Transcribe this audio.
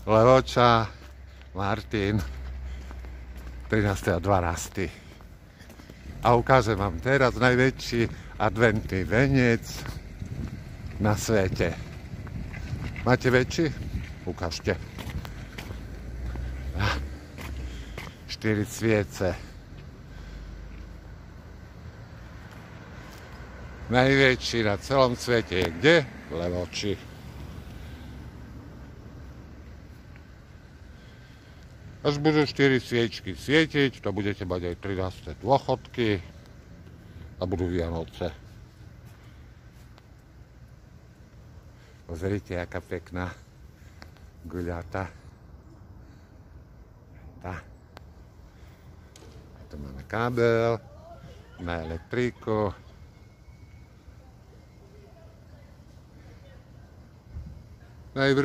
Levoča, Martin, 13. a 12. A ukážem vám teraz najväčší adventný venec na svete. Máte väčší? Ukážte. 4 sviece. Najväčší na celom svete je kde? V Levoči. Až budú 4 sviečky svietiť, to budete mať aj 13. dôchodky a budú Vianoce. Pozrite, aká pekná guľata. Tá. Tu máme kábel na elektriku.